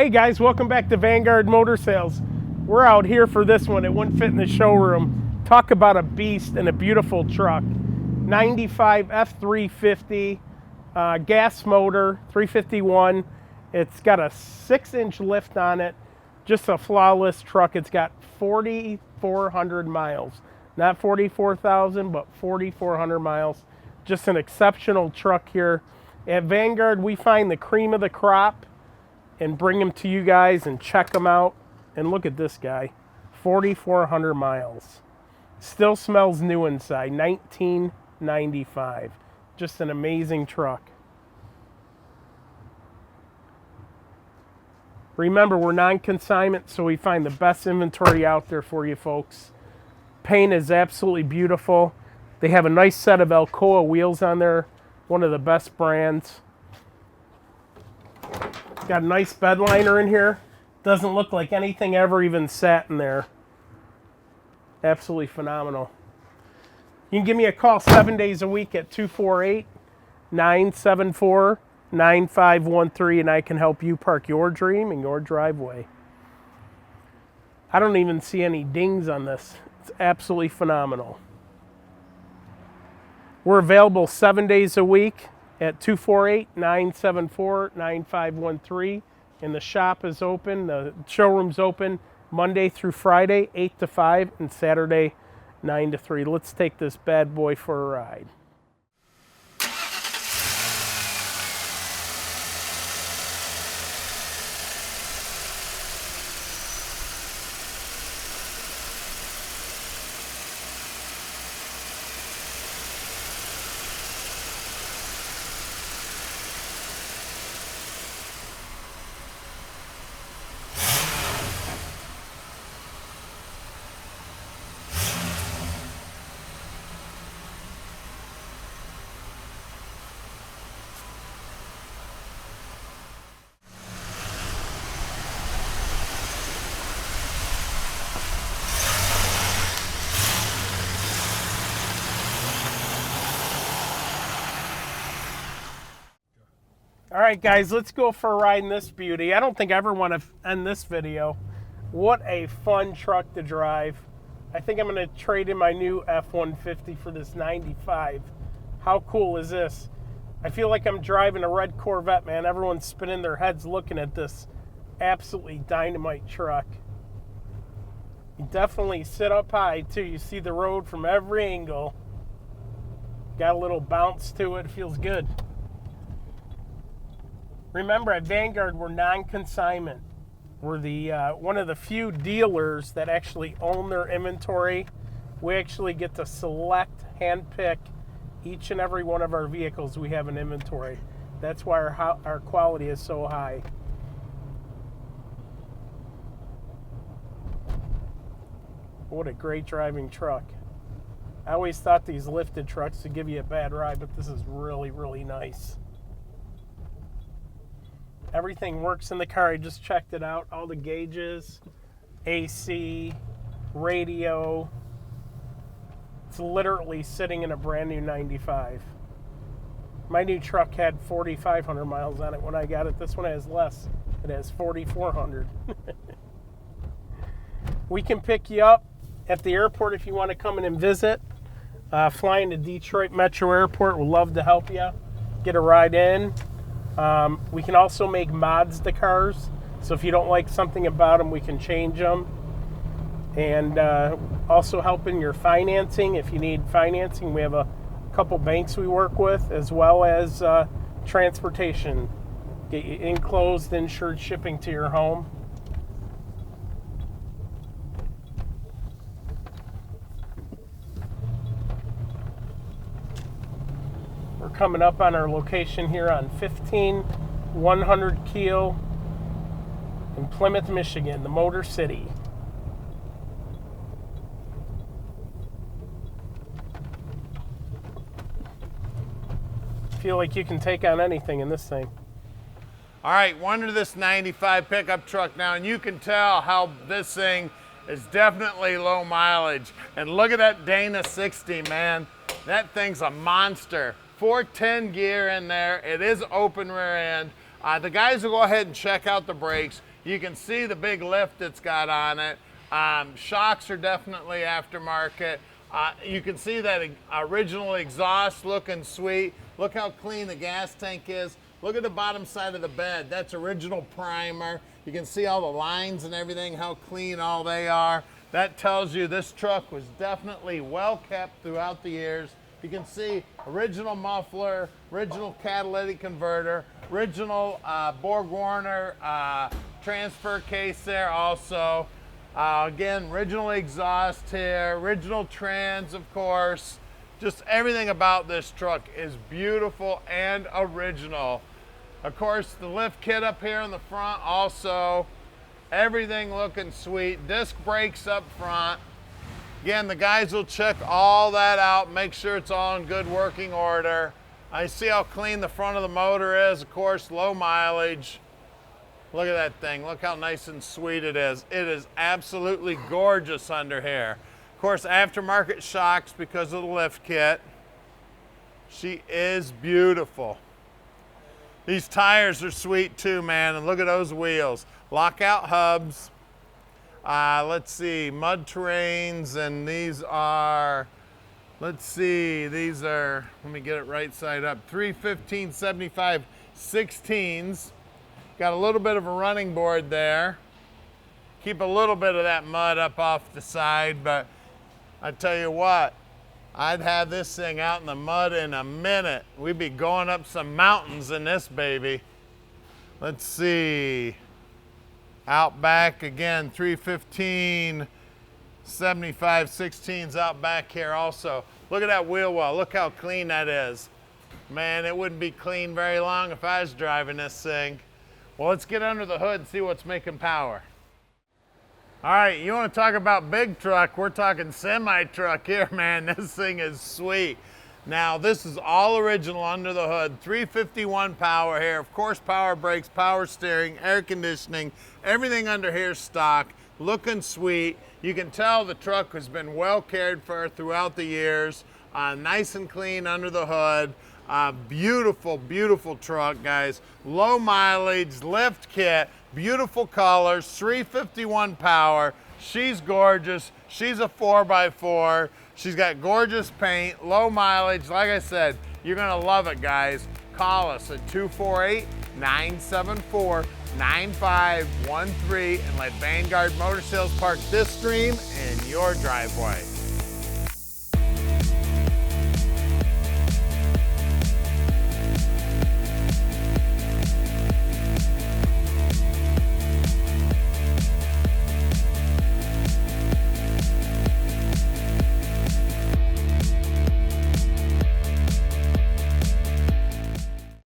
Hey guys, welcome back to Vanguard Motor Sales. We're out here for this one. It wouldn't fit in the showroom. Talk about a beast and a beautiful truck. 95 F350 gas motor, 351. It's got a 6-inch lift on it. Just a flawless truck. It's got 4,400 miles. Not 44,000, but 4,400 miles. Just an exceptional truck here. At Vanguard, we find the cream of the crop and bring them to you guys and check them out. And look at this guy, 4,400 miles. Still smells new inside, 1995. Just an amazing truck. Remember, we're non-consignment, so we find the best inventory out there for you folks. Paint is absolutely beautiful. They have a nice set of Alcoa wheels on there, one of the best brands. Got a nice bed liner in here. Doesn't look like anything ever even sat in there. Absolutely phenomenal. You can give me a call 7 days a week at 248-974-9513 and I can help you park your dream in your driveway. I don't even see any dings on this. It's absolutely phenomenal. We're available 7 days a week at 248-974-9513. And the shop is open, the showroom's open Monday through Friday, 8 to 5, and Saturday, 9 to 3. Let's take this bad boy for a ride. All right, guys, let's go for a ride in this beauty. I don't think I ever want to end this video. What a fun truck to drive. I think I'm going to trade in my new F-150 for this 95. How cool is this? I feel like I'm driving a red Corvette, man. Everyone's spinning their heads looking at this absolutely dynamite truck. You definitely sit up high, too. You see the road from every angle. Got a little bounce to it. Feels good. Remember, at Vanguard, we're non-consignment. We're the one of the few dealers that actually own their inventory. We actually get to select, handpick each and every one of our vehicles we have in inventory. That's why our quality is so high. What a great driving truck. I always thought these lifted trucks would give you a bad ride, but this is really, really nice. Everything works in the car. I just checked it out. All the gauges, AC, radio. It's literally sitting in a brand new 95. My new truck had 4,500 miles on it when I got it. This one has less. It has 4,400. We can pick you up at the airport if you want to come in and visit. Flying to Detroit Metro Airport. We'd love to help you. Get a ride in. We can also make mods to cars, so if you don't like something about them, we can change them. And also helping your financing. If you need financing, we have a couple banks we work with, as well as transportation. Get you enclosed, insured shipping to your home. We're coming up on our location here on 15100 Keel in Plymouth, Michigan, the Motor City. Feel like you can take on anything in this thing. All right, we're under this 95 pickup truck now, and you can tell how this thing is definitely low mileage. And look at that Dana 60, man. That thing's a monster. 410 gear in there. It is open rear end. The guys will go ahead and check out the brakes. You can see the big lift it's got on it. Shocks are definitely aftermarket. You can see that original exhaust looking sweet. Look how clean the gas tank is. Look at the bottom side of the bed. That's original primer. You can see all the lines and everything, how clean all they are. That tells you this truck was definitely well kept throughout the years. You can see original muffler, original catalytic converter, original Borg-Warner transfer case there also. Again, original exhaust here, original trans, of course. Just everything about this truck is beautiful and original. Of course, the lift kit up here in the front also. Everything looking sweet. Disc brakes up front. Again, the guys will check all that out, make sure it's all in good working order. I see how clean the front of the motor is. Of course, low mileage. Look at that thing. Look how nice and sweet it is. It is absolutely gorgeous under here. Of course, aftermarket shocks because of the lift kit. She is beautiful. These tires are sweet too, man. And look at those wheels. Lockout hubs. Let's see, mud terrains, and these are, let's see, these are, let me get it right side up, 315 75 16s. Got a little bit of a running board there. Keep a little bit of that mud up off the side, but I tell you what, I'd have this thing out in the mud in a minute. We'd be going up some mountains in this baby. Let's see. Out back again, 315 75 16s out back here also. Look at that wheel well. Look how clean that is. Man, it wouldn't be clean very long if I was driving this thing. Well, let's get under the hood and see what's making power. All right, you want to talk about big truck? We're talking semi-truck here, man. This thing is sweet. Now, this is all original under the hood. 351 power here. Of course, power brakes, power steering, air conditioning. Everything under here is stock. Looking sweet. You can tell the truck has been well cared for throughout the years. Nice and clean under the hood. Beautiful, beautiful truck, guys. Low mileage, lift kit, beautiful colors, 351 power. She's gorgeous. She's a 4x4. She's got gorgeous paint, low mileage. Like I said, you're gonna love it, guys. Call us at 248-974-9513 and let Vanguard Motor Sales park this dream in your driveway.